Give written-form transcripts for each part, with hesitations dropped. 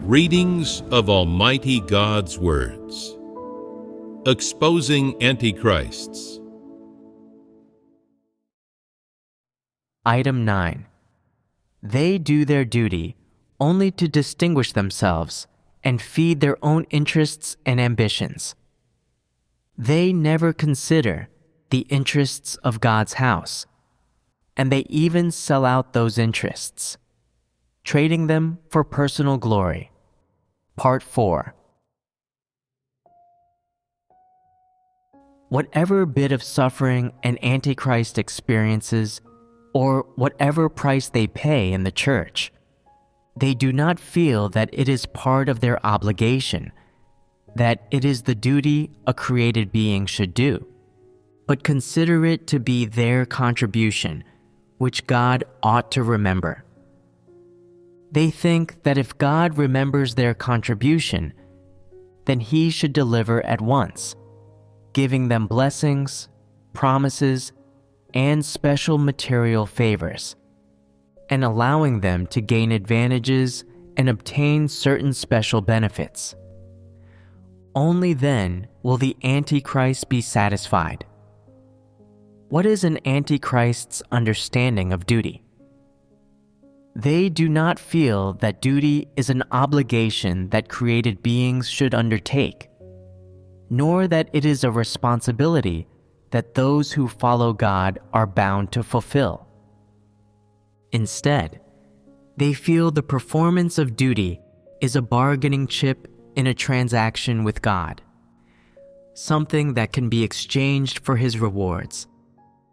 Readings of Almighty God's Words. Exposing Antichrists. Item 9. They do their duty only to distinguish themselves and feed their own interests and ambitions. They never consider the interests of God's house, and they even sell out those interests, trading them for personal glory. Part 4. Whatever bit of suffering an Antichrist experiences, or whatever price they pay in the church, they do not feel that it is part of their obligation, that it is the duty a created being should do, but consider it to be their contribution, which God ought to remember. They think that if God remembers their contribution, then He should deliver at once, giving them blessings, promises, and special material favors, and allowing them to gain advantages and obtain certain special benefits. Only then will the Antichrist be satisfied. What is an Antichrist's understanding of duty? They do not feel that duty is an obligation that created beings should undertake, nor that it is a responsibility that those who follow God are bound to fulfill. Instead, they feel the performance of duty is a bargaining chip in a transaction with God, something that can be exchanged for His rewards,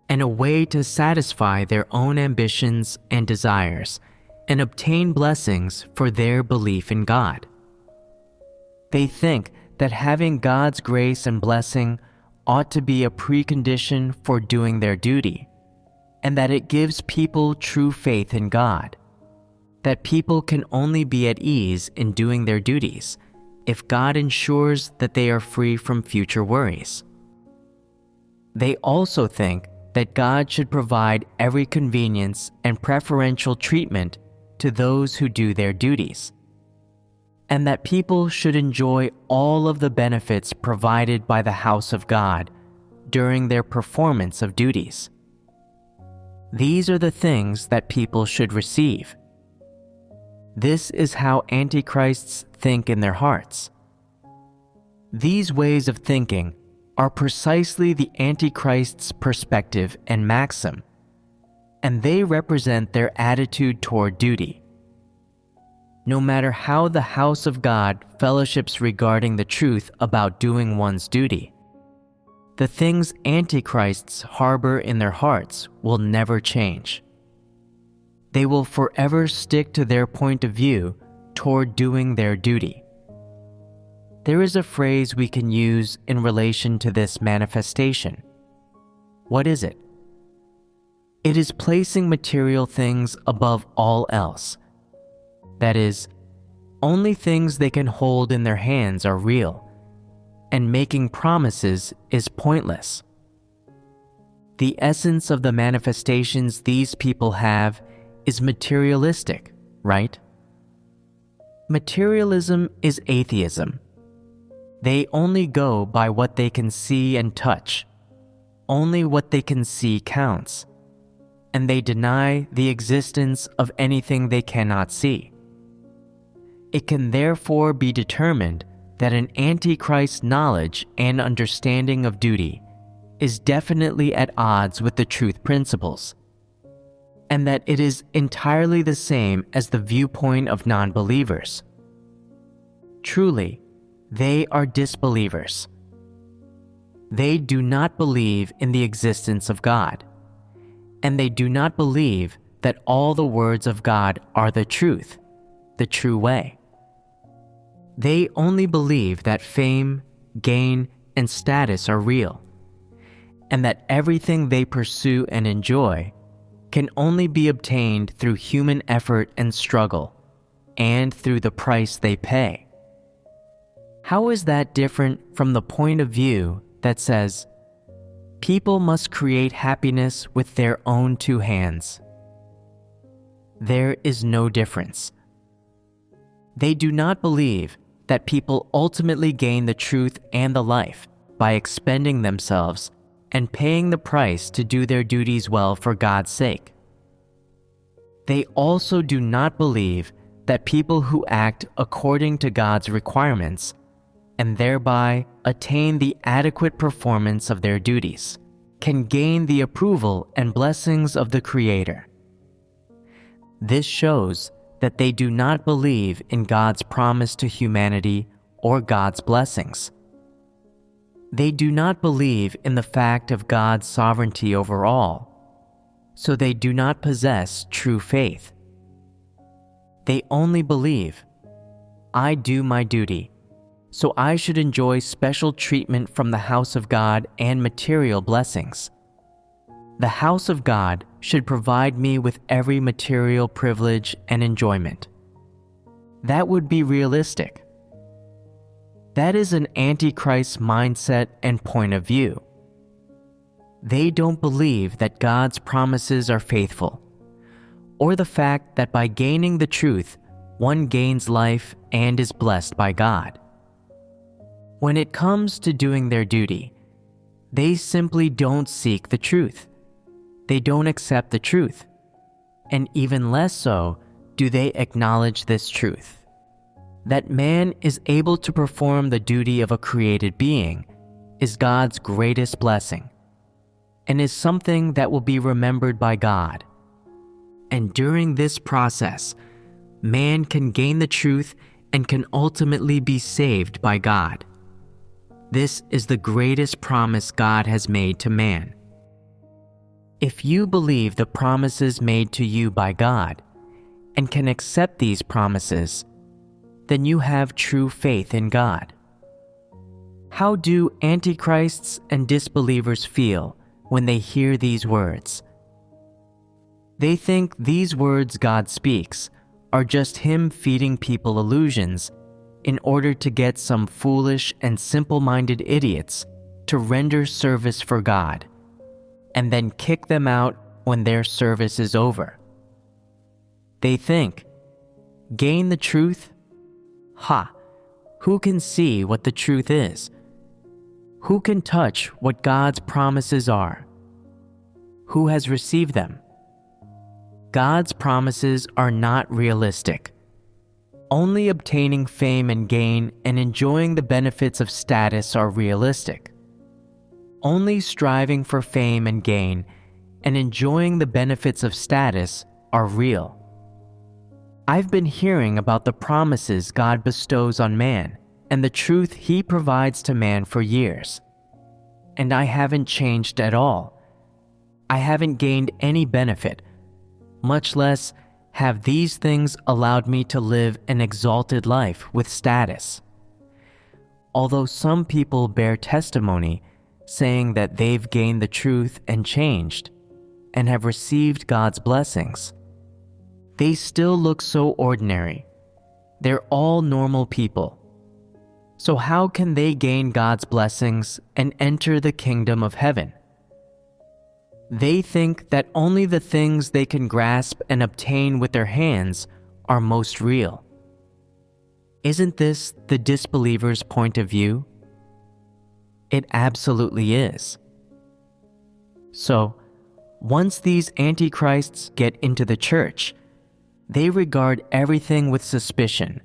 and a way to satisfy their own ambitions and desires and obtain blessings for their belief in God. They think that having God's grace and blessing ought to be a precondition for doing their duty, and that it gives people true faith in God, that people can only be at ease in doing their duties if God ensures that they are free from future worries. They also think that God should provide every convenience and preferential treatment to those who do their duties, and that people should enjoy all of the benefits provided by the house of God during their performance of duties. These are the things that people should receive. This is how Antichrists think in their hearts. These ways of thinking are precisely the Antichrist's perspective and maxim, and they represent their attitude toward duty. No matter how the house of God fellowships regarding the truth about doing one's duty, the things Antichrists harbor in their hearts will never change. They will forever stick to their point of view toward doing their duty. There is a phrase we can use in relation to this manifestation. What is it? It is placing material things above all else. That is, only things they can hold in their hands are real, and making promises is pointless. The essence of the manifestations these people have is materialistic, right? Materialism is atheism. They only go by what they can see and touch. Only what they can see counts, and they deny the existence of anything they cannot see. It can therefore be determined that an Antichrist's knowledge and understanding of duty is definitely at odds with the truth principles, and that it is entirely the same as the viewpoint of non-believers. Truly, they are disbelievers. They do not believe in the existence of God, and they do not believe that all the words of God are the truth, the true way. They only believe that fame, gain, and status are real, and that everything they pursue and enjoy can only be obtained through human effort and struggle, and through the price they pay. How is that different from the point of view that says, people must create happiness with their own two hands? There is no difference. They do not believe that people ultimately gain the truth and the life by expending themselves and paying the price to do their duties well for God's sake. They also do not believe that people who act according to God's requirements and thereby attain the adequate performance of their duties can gain the approval and blessings of the Creator. This shows that they do not believe in God's promise to humanity or God's blessings. They do not believe in the fact of God's sovereignty over all, so they do not possess true faith. They only believe, I do my duty, so I should enjoy special treatment from the house of God and material blessings. The house of God should provide me with every material privilege and enjoyment. That would be realistic. That is an Antichrist mindset and point of view. They don't believe that God's promises are faithful, or the fact that by gaining the truth, one gains life and is blessed by God. When it comes to doing their duty, they simply don't seek the truth. They don't accept the truth, and even less so do they acknowledge this truth, that man is able to perform the duty of a created being is God's greatest blessing, and is something that will be remembered by God. And during this process, man can gain the truth and can ultimately be saved by God. This is the greatest promise God has made to man. If you believe the promises made to you by God and can accept these promises, then you have true faith in God. How do antichrists and disbelievers feel when they hear these words? They think these words God speaks are just Him feeding people illusions in order to get some foolish and simple-minded idiots to render service for God, and then kick them out when their service is over. They think, gain the truth? Ha! Who can see what the truth is? Who can touch what God's promises are? Who has received them? God's promises are not realistic. Only obtaining fame and gain and enjoying the benefits of status are realistic. Only striving for fame and gain and enjoying the benefits of status are real. I've been hearing about the promises God bestows on man and the truth He provides to man for years, and I haven't changed at all. I haven't gained any benefit, much less have these things allowed me to live an exalted life with status. Although some people bear testimony saying that they've gained the truth and changed, and have received God's blessings, they still look so ordinary. They're all normal people. So how can they gain God's blessings and enter the kingdom of heaven? They think that only the things they can grasp and obtain with their hands are most real. Isn't this the disbeliever's point of view? It absolutely is. So, once these antichrists get into the church, they regard everything with suspicion,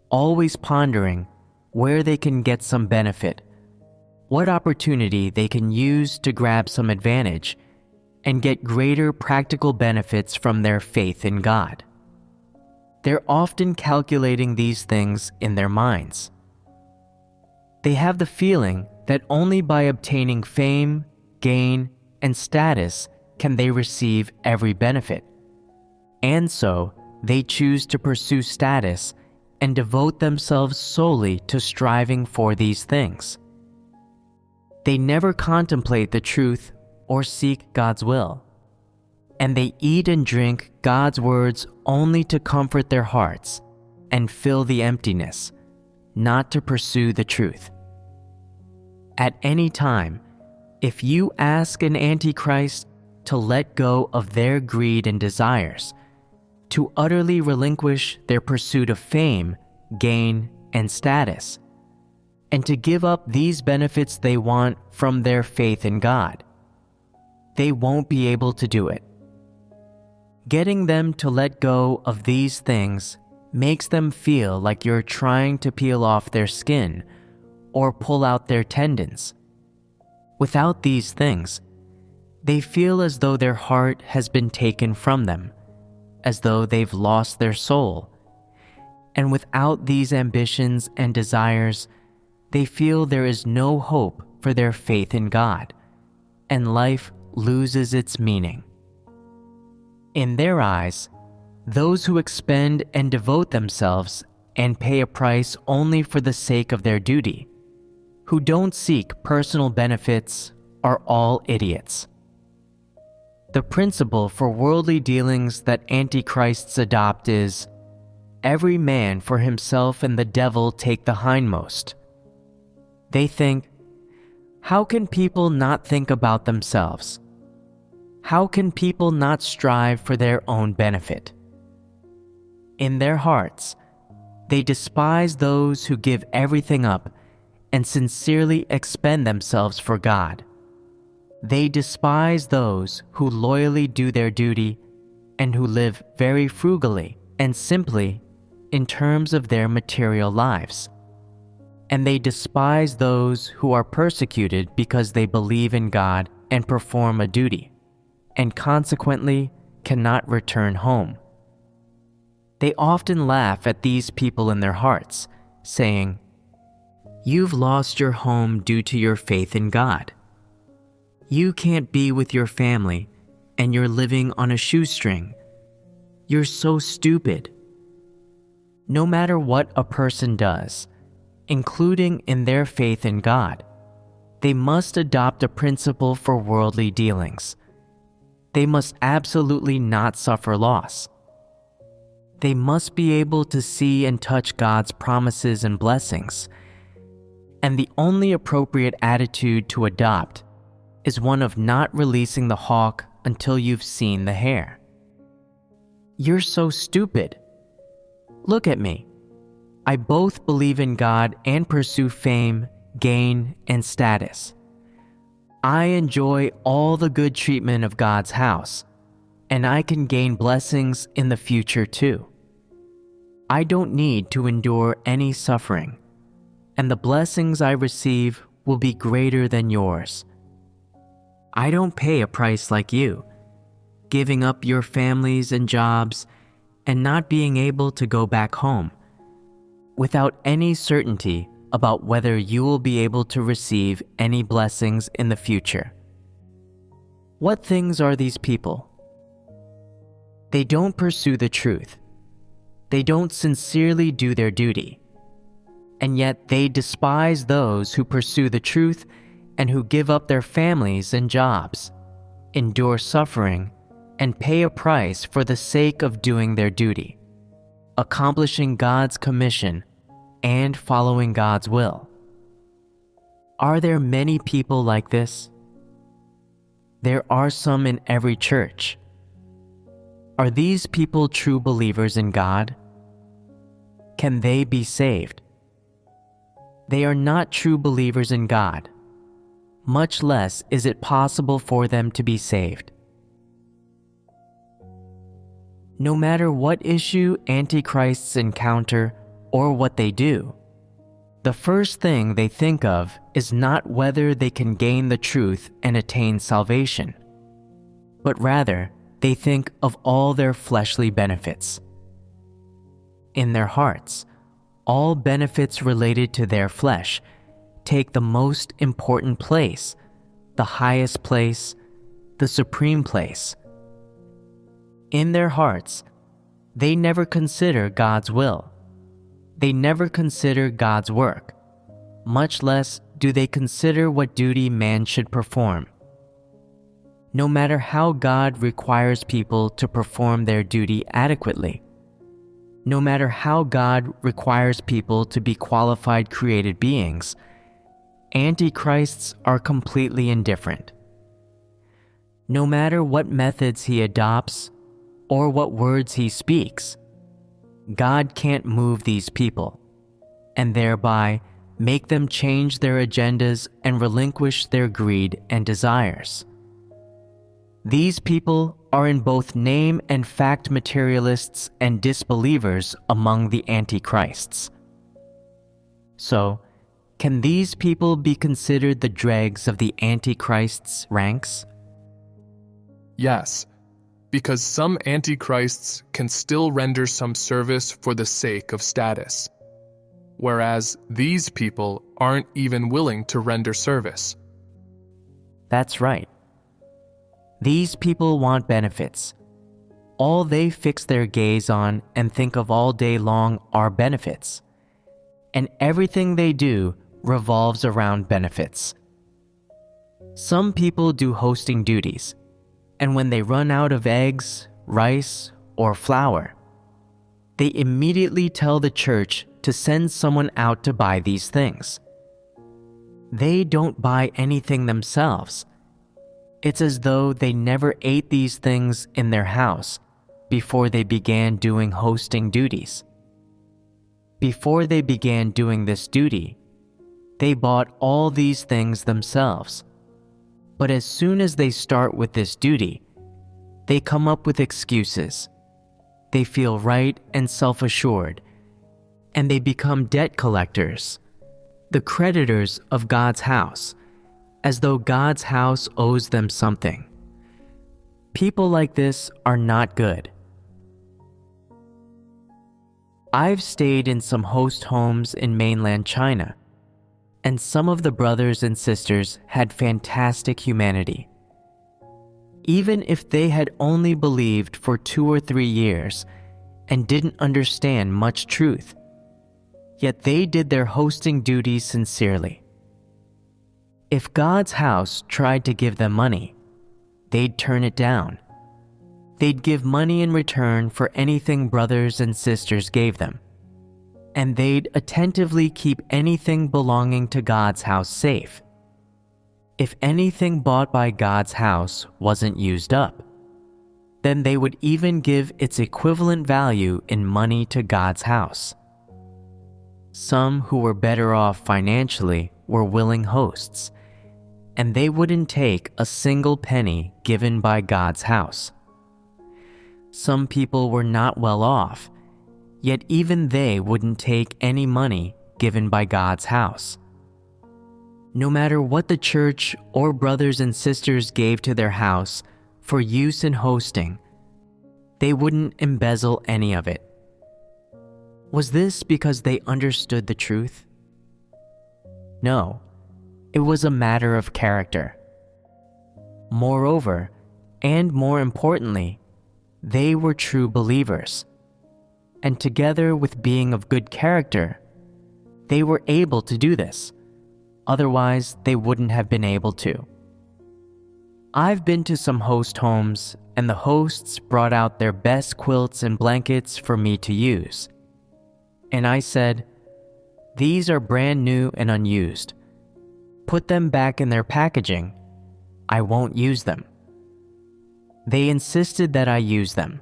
always pondering where they can get some benefit, what opportunity they can use to grab some advantage, and get greater practical benefits from their faith in God. They're often calculating these things in their minds. They have the feeling that only by obtaining fame, gain, and status can they receive every benefit. And so, they choose to pursue status and devote themselves solely to striving for these things. They never contemplate the truth or seek God's will, and they eat and drink God's words only to comfort their hearts and fill the emptiness, not to pursue the truth. At any time, if you ask an antichrist to let go of their greed and desires, to utterly relinquish their pursuit of fame, gain, and status, and to give up these benefits they want from their faith in God. They won't be able to do it. Getting them to let go of these things makes them feel like you're trying to peel off their skin or pull out their tendons. Without these things, they feel as though their heart has been taken from them, as though they've lost their soul. And without these ambitions and desires, they feel there is no hope for their faith in God, and life loses its meaning. In their eyes, those who expend and devote themselves and pay a price only for the sake of their duty, who don't seek personal benefits, are all idiots. The principle for worldly dealings that antichrists adopt is, every man for himself and the devil take the hindmost. They think, how can people not think about themselves? How can people not strive for their own benefit? In their hearts, they despise those who give everything up and sincerely expend themselves for God. They despise those who loyally do their duty and who live very frugally and simply in terms of their material lives. And they despise those who are persecuted because they believe in God and perform a duty, and consequently cannot return home. They often laugh at these people in their hearts, saying, "You've lost your home due to your faith in God. You can't be with your family, and you're living on a shoestring. You're so stupid." No matter what a person does, including in their faith in God, they must adopt a principle for worldly dealings. They must absolutely not suffer loss. They must be able to see and touch God's promises and blessings. And the only appropriate attitude to adopt is one of not releasing the hawk until you've seen the hare. You're so stupid. Look at me. I both believe in God and pursue fame, gain, and status. I enjoy all the good treatment of God's house, and I can gain blessings in the future too. I don't need to endure any suffering, and the blessings I receive will be greater than yours. I don't pay a price like you, giving up your families and jobs and not being able to go back home, without any certainty about whether you will be able to receive any blessings in the future. What things are these people? They don't pursue the truth. They don't sincerely do their duty. And yet they despise those who pursue the truth and who give up their families and jobs, endure suffering, and pay a price for the sake of doing their duty, accomplishing God's commission and following God's will. Are there many people like this? There are some in every church. Are these people true believers in God? Can they be saved? They are not true believers in God. Much less is it possible for them to be saved. No matter what issue antichrists encounter or what they do, the first thing they think of is not whether they can gain the truth and attain salvation, but rather they think of all their fleshly benefits. In their hearts, all benefits related to their flesh take the most important place, the highest place, the supreme place. In their hearts, they never consider God's will. They never consider God's work. Much less do they consider what duty man should perform. No matter how God requires people to perform their duty adequately, no matter how God requires people to be qualified created beings, antichrists are completely indifferent. No matter what methods he adopts, or what words he speaks. God can't move these people, and thereby make them change their agendas and relinquish their greed and desires. These people are in both name and fact materialists and disbelievers among the antichrists. So, can these people be considered the dregs of the antichrist's ranks? Yes, because some antichrists can still render some service for the sake of status, whereas these people aren't even willing to render service. That's right. These people want benefits. All they fix their gaze on and think of all day long are benefits. And everything they do revolves around benefits. Some people do hosting duties, and when they run out of eggs, rice, or flour, they immediately tell the church to send someone out to buy these things. They don't buy anything themselves. It's as though they never ate these things in their house before they began doing hosting duties. Before they began doing this duty, they bought all these things themselves. But as soon as they start with this duty, they come up with excuses. They feel right and self-assured, and they become debt collectors, the creditors of God's house, as though God's house owes them something. People like this are not good. I've stayed in some host homes in mainland China, and some of the brothers and sisters had fantastic humanity. Even if they had only believed for 2 or 3 years and didn't understand much truth, yet they did their hosting duties sincerely. If God's house tried to give them money, they'd turn it down. They'd give money in return for anything brothers and sisters gave them, and they'd attentively keep anything belonging to God's house safe. If anything bought by God's house wasn't used up, then they would even give its equivalent value in money to God's house. Some who were better off financially were willing hosts, and they wouldn't take a single penny given by God's house. Some people were not well off, yet even they wouldn't take any money given by God's house. No matter what the church or brothers and sisters gave to their house for use in hosting, they wouldn't embezzle any of it. Was this because they understood the truth? No, it was a matter of character. Moreover, and more importantly, they were true believers, and together with being of good character, they were able to do this. Otherwise, they wouldn't have been able to. I've been to some host homes, and the hosts brought out their best quilts and blankets for me to use. And I said, "These are brand new and unused. Put them back in their packaging. I won't use them." They insisted that I use them.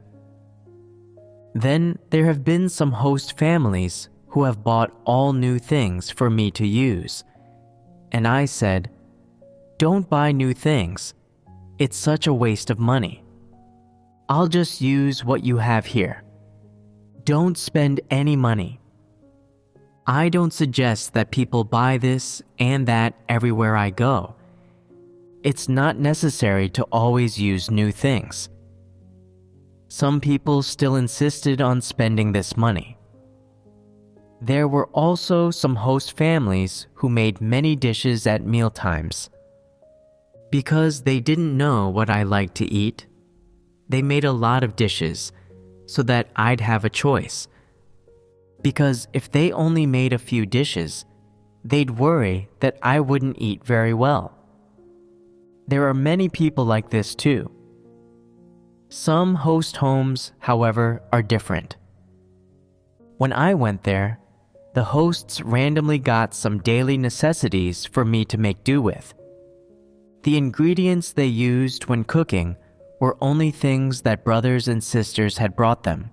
Then there have been some host families who have bought all new things for me to use. And I said, "Don't buy new things. It's such a waste of money. I'll just use what you have here. Don't spend any money." I don't suggest that people buy this and that everywhere I go. It's not necessary to always use new things. Some people still insisted on spending this money. There were also some host families who made many dishes at mealtimes. Because they didn't know what I liked to eat, they made a lot of dishes so that I'd have a choice. Because if they only made a few dishes, they'd worry that I wouldn't eat very well. There are many people like this too. Some host homes, however, are different. When I went there, the hosts randomly got some daily necessities for me to make do with. The ingredients they used when cooking were only things that brothers and sisters had brought them,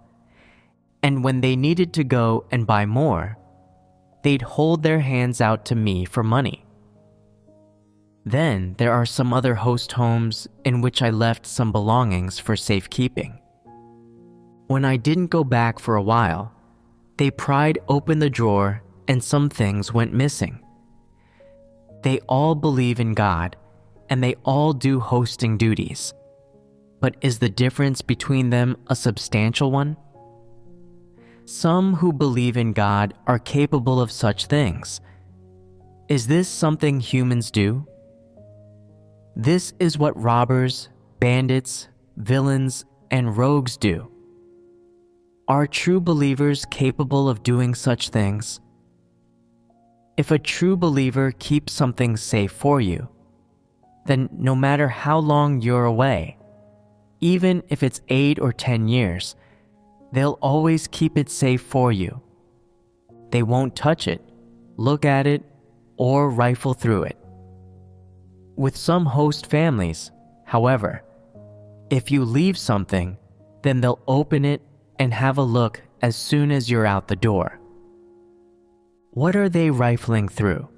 and when they needed to go and buy more, they'd hold their hands out to me for money. Then there are some other host homes in which I left some belongings for safekeeping. When I didn't go back for a while, they pried open the drawer and some things went missing. They all believe in God and they all do hosting duties. But is the difference between them a substantial one? Some who believe in God are capable of such things. Is this something humans do? This is what robbers, bandits, villains, and rogues do. Are true believers capable of doing such things? If a true believer keeps something safe for you, then no matter how long you're away, even if it's 8 or 10 years, they'll always keep it safe for you. They won't touch it, look at it, or rifle through it. With some host families, however, if you leave something, then they'll open it and have a look as soon as you're out the door. What are they rifling through?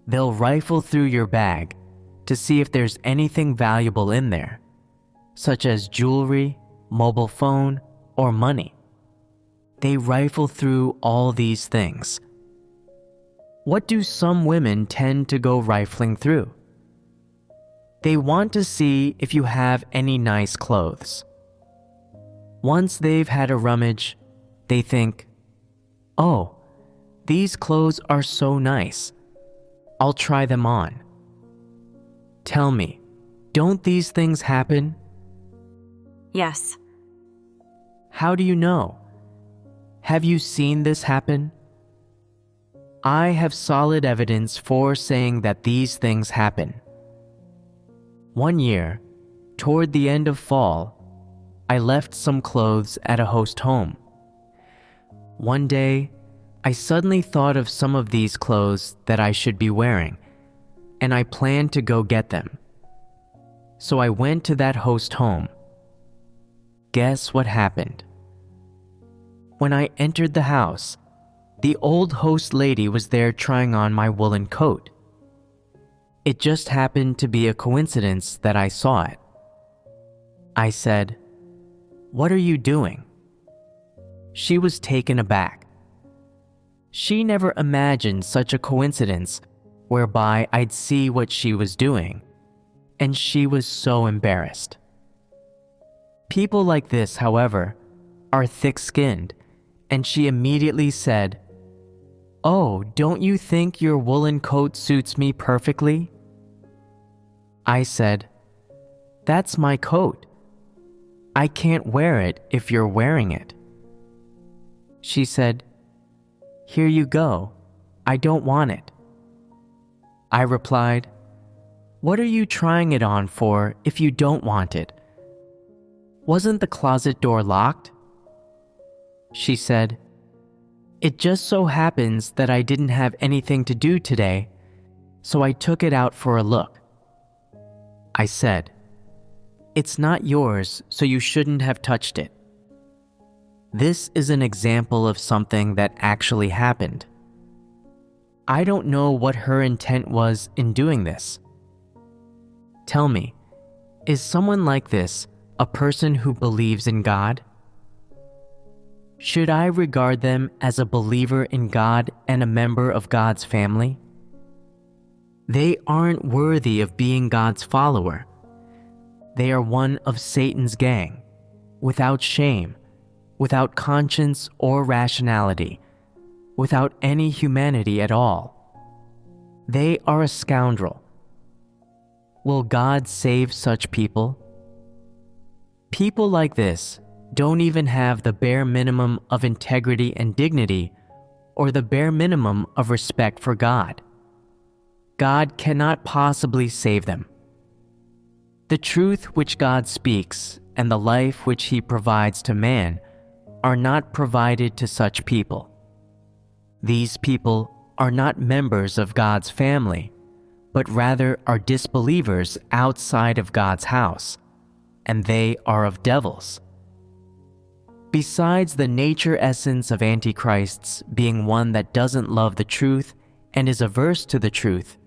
They'll rifle through your bag to see if there's anything valuable in there, such as jewelry, mobile phone, or money. They rifle through all these things. What do some women tend to go rifling through? They want to see if you have any nice clothes. Once they've had a rummage, they think, "Oh, these clothes are so nice. I'll try them on." Tell me, don't these things happen? Yes. How do you know? Have you seen this happen? I have solid evidence for saying that these things happen. One year, toward the end of fall, I left some clothes at a host home. One day, I suddenly thought of some of these clothes that I should be wearing, and I planned to go get them. So I went to that host home. Guess what happened? When I entered the house, the old host lady was there trying on my woolen coat. It just happened to be a coincidence that I saw it. I said, "What are you doing?" She was taken aback. She never imagined such a coincidence whereby I'd see what she was doing, and she was so embarrassed. People like this, however, are thick-skinned, and she immediately said, "Oh, don't you think your woolen coat suits me perfectly?" I said, "That's my coat. I can't wear it if you're wearing it." She said, "Here you go. I don't want it." I replied, "What are you trying it on for if you don't want it? Wasn't the closet door locked?" She said, "It just so happens that I didn't have anything to do today, so I took it out for a look." I said, "It's not yours, so you shouldn't have touched it." This is an example of something that actually happened. I don't know what her intent was in doing this. Tell me, is someone like this a person who believes in God? Should I regard them as a believer in God and a member of God's family? They aren't worthy of being God's follower. They are one of Satan's gang, without shame, without conscience or rationality, without any humanity at all. They are a scoundrel. Will God save such people? People like this don't even have the bare minimum of integrity and dignity, or the bare minimum of respect for God. God cannot possibly save them. The truth which God speaks and the life which He provides to man are not provided to such people. These people are not members of God's family, but rather are disbelievers outside of God's house, and they are of devils. Besides the nature essence of antichrists being one that doesn't love the truth and is averse to the truth,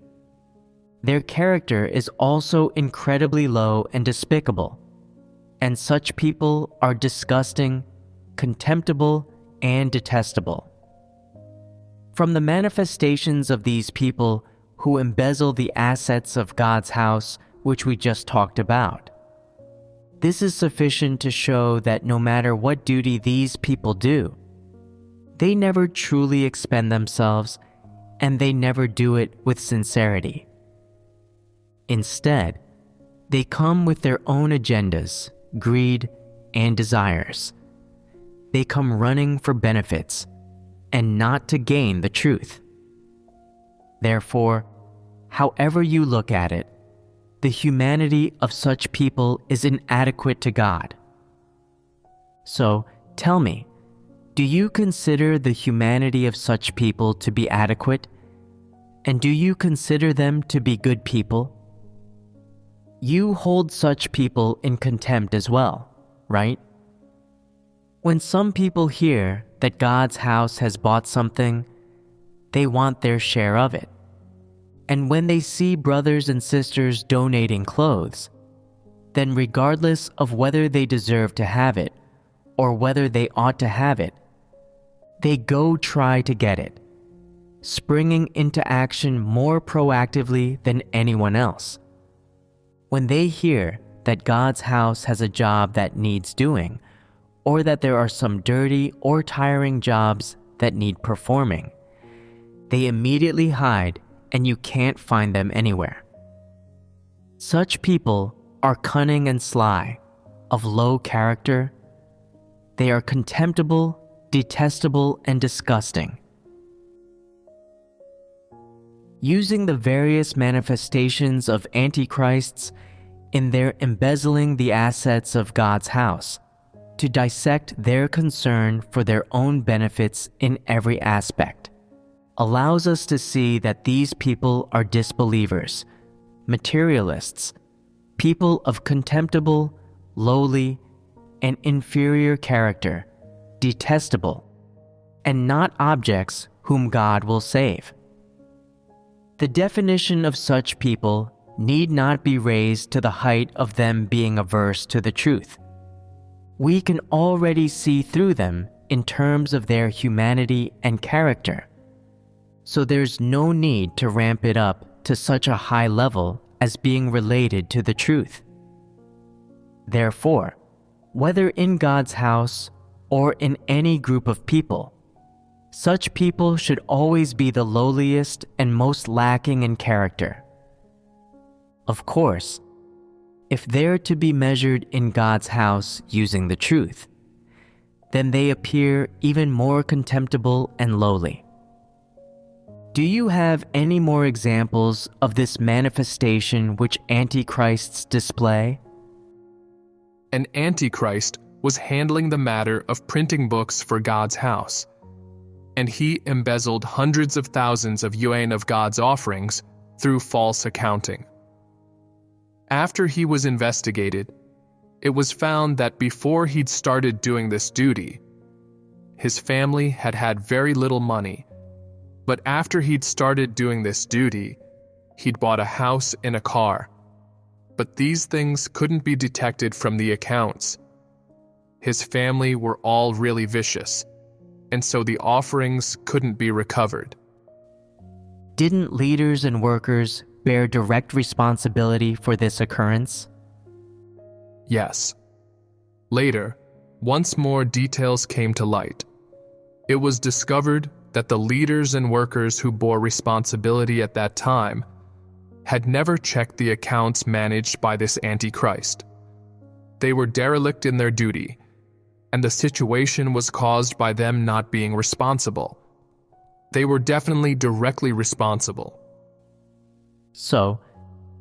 their character is also incredibly low and despicable, and such people are disgusting, contemptible, and detestable. From the manifestations of these people who embezzle the assets of God's house, which we just talked about, this is sufficient to show that no matter what duty these people do, they never truly expend themselves, and they never do it with sincerity. Instead, they come with their own agendas, greed, and desires. They come running for benefits, and not to gain the truth. Therefore, however you look at it, the humanity of such people is inadequate to God. So, tell me, do you consider the humanity of such people to be adequate? And do you consider them to be good people? You hold such people in contempt as well, right? When some people hear that God's house has bought something, they want their share of it. And when they see brothers and sisters donating clothes, then regardless of whether they deserve to have it or whether they ought to have it, they go try to get it, springing into action more proactively than anyone else. When they hear that God's house has a job that needs doing, or that there are some dirty or tiring jobs that need performing, they immediately hide and you can't find them anywhere. Such people are cunning and sly, of low character. They are contemptible, detestable, and disgusting. Using the various manifestations of antichrists in their embezzling the assets of God's house to dissect their concern for their own benefits in every aspect allows us to see that these people are disbelievers, materialists, people of contemptible, lowly, and inferior character, detestable, and not objects whom God will save. The definition of such people need not be raised to the height of them being averse to the truth. We can already see through them in terms of their humanity and character, so there's no need to ramp it up to such a high level as being related to the truth. Therefore, whether in God's house or in any group of people, such people should always be the lowliest and most lacking in character. Of course, if they're to be measured in God's house using the truth, then they appear even more contemptible and lowly. Do you have any more examples of this manifestation which antichrists display? An antichrist was handling the matter of printing books for God's house, and he embezzled hundreds of thousands of yuan of God's offerings through false accounting. After he was investigated, it was found that before he'd started doing this duty, his family had had very little money, but after he'd started doing this duty, he'd bought a house and a car. But these things couldn't be detected from the accounts. His family were all really vicious, and so the offerings couldn't be recovered. Didn't leaders and workers bear direct responsibility for this occurrence? Yes. Later, once more details came to light. It was discovered that the leaders and workers who bore responsibility at that time had never checked the accounts managed by this Antichrist. They were derelict in their duty, and the situation was caused by them not being responsible. They were definitely directly responsible. So,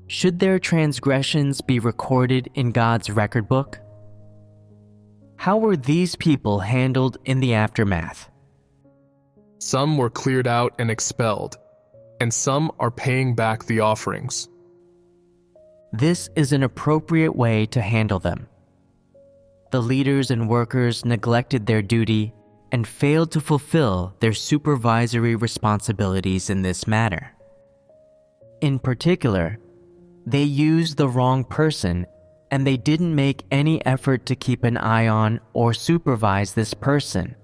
should their transgressions be recorded in God's record book? How were these people handled in the aftermath? Some were cleared out and expelled, and some are paying back the offerings. This is an appropriate way to handle them. The leaders and workers neglected their duty and failed to fulfill their supervisory responsibilities in this matter. In particular, they used the wrong person and they didn't make any effort to keep an eye on or supervise this person.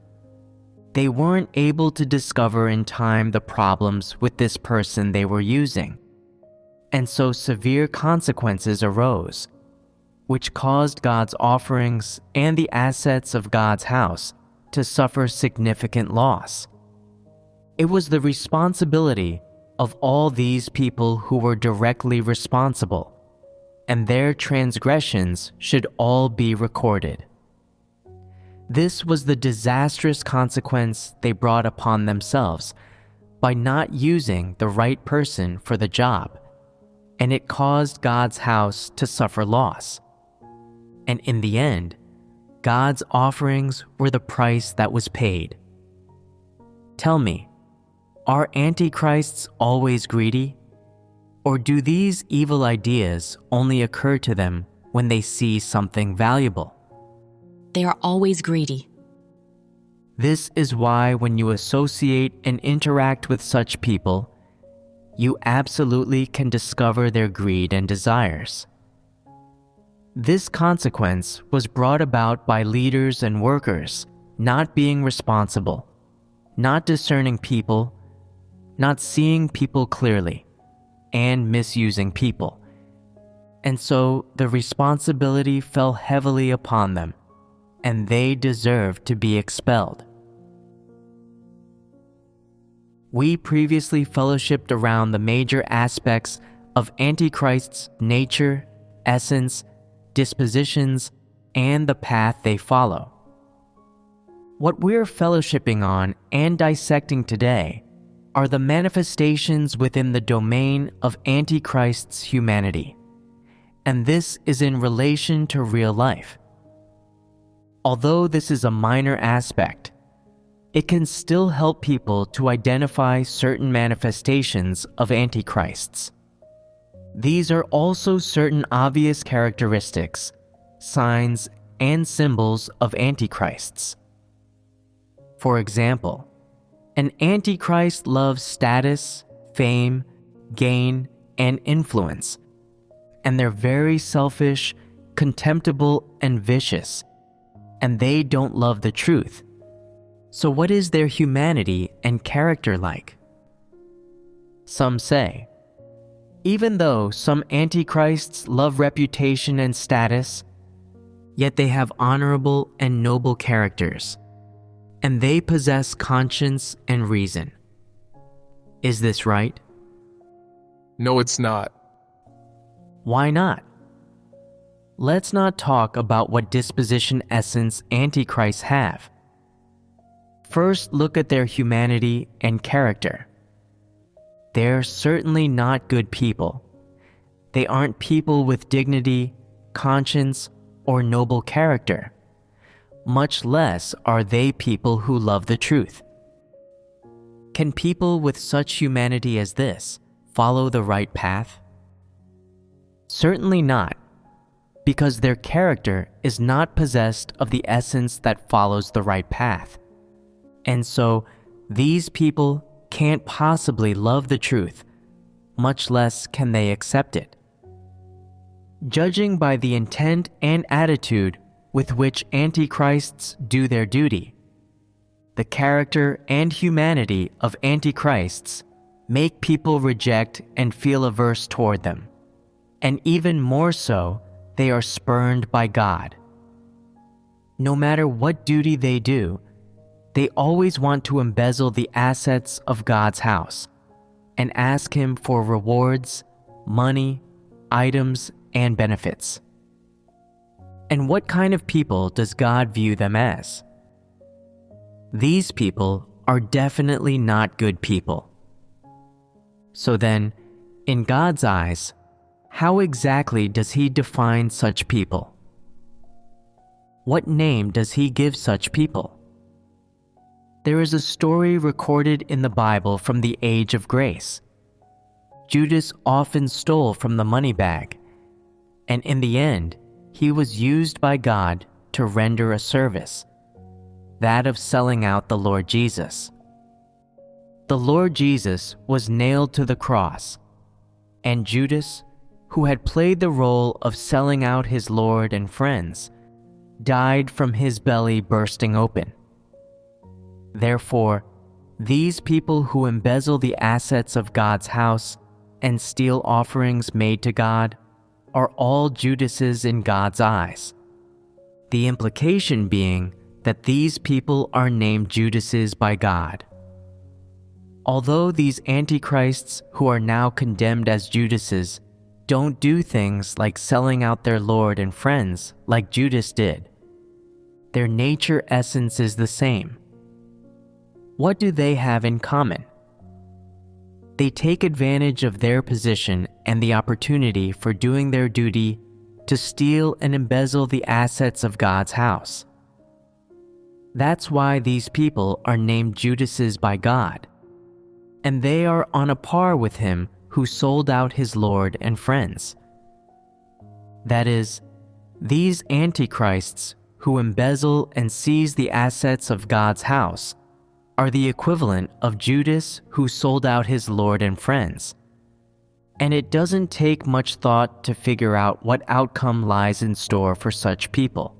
They weren't able to discover in time the problems with this person they were using, and so severe consequences arose, which caused God's offerings and the assets of God's house to suffer significant loss. It was the responsibility of all these people who were directly responsible, and their transgressions should all be recorded. This was the disastrous consequence they brought upon themselves by not using the right person for the job, and it caused God's house to suffer loss. And in the end, God's offerings were the price that was paid. Tell me, are antichrists always greedy? Or do these evil ideas only occur to them when they see something valuable? They are always greedy. This is why when you associate and interact with such people, you absolutely can discover their greed and desires. This consequence was brought about by leaders and workers not being responsible, not discerning people, not seeing people clearly, and misusing people. And so the responsibility fell heavily upon them, and they deserved to be expelled. We previously fellowshipped around the major aspects of Antichrist's nature, essence, dispositions, and the path they follow. What we're fellowshipping on and dissecting today are the manifestations within the domain of Antichrist's humanity, and this is in relation to real life. Although this is a minor aspect, it can still help people to identify certain manifestations of antichrists. These are also certain obvious characteristics, signs, and symbols of antichrists. For example, an antichrist loves status, fame, gain, and influence, and they're very selfish, contemptible, and vicious, and they don't love the truth. So what is their humanity and character like? Some say, even though some antichrists love reputation and status, yet they have honorable and noble characters, and they possess conscience and reason. Is this right? No, it's not. Why not? Let's not talk about what disposition essence antichrists have. First, look at their humanity and character. They're certainly not good people. They aren't people with dignity, conscience, or noble character. Much less are they people who love the truth. Can people with such humanity as this follow the right path? Certainly not, because their character is not possessed of the essence that follows the right path. And so, these people can't possibly love the truth, much less can they accept it. Judging by the intent and attitude with which antichrists do their duty, the character and humanity of antichrists make people reject and feel averse toward them, and even more so, they are spurned by God. No matter what duty they do, they always want to embezzle the assets of God's house and ask Him for rewards, money, items, and benefits. And what kind of people does God view them as? These people are definitely not good people. So then, in God's eyes, how exactly does He define such people? What name does He give such people? There is a story recorded in the Bible from the age of grace. Judas often stole from the money bag, and in the end, he was used by God to render a service, that of selling out the Lord Jesus. The Lord Jesus was nailed to the cross, and Judas, who had played the role of selling out his Lord and friends, died from his belly bursting open. Therefore, these people who embezzle the assets of God's house and steal offerings made to God are all Judases in God's eyes. The implication being that these people are named Judases by God. Although these antichrists who are now condemned as Judases don't do things like selling out their Lord and friends like Judas did, their nature essence is the same. What do they have in common? They take advantage of their position and the opportunity for doing their duty to steal and embezzle the assets of God's house. That's why these people are named Judases by God, and they are on a par with him who sold out his Lord and friends. That is, these antichrists who embezzle and seize the assets of God's house are the equivalent of Judas who sold out his Lord and friends. And it doesn't take much thought to figure out what outcome lies in store for such people.